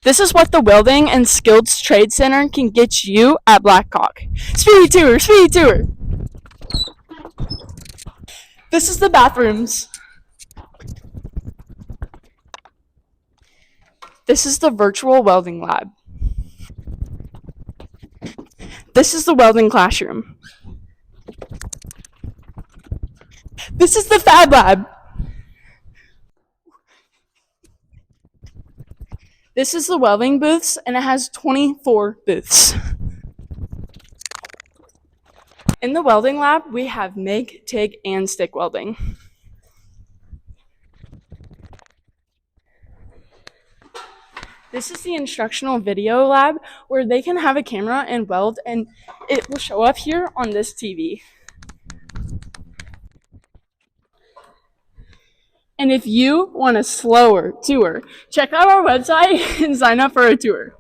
This is what the Welding and Skilled Trade Center can get you at Blackhawk. Speedy tour, speedy tour. This is the bathrooms. This is the virtual welding lab. This is the welding classroom. This is the fab lab. This is the welding booths, and it has 24 booths. In the welding lab, we have MIG, TIG, and stick welding. This is the instructional video lab where they can have a camera and weld, and it will show up here on this TV. And if you want a slower tour, check out our website and sign up for a tour.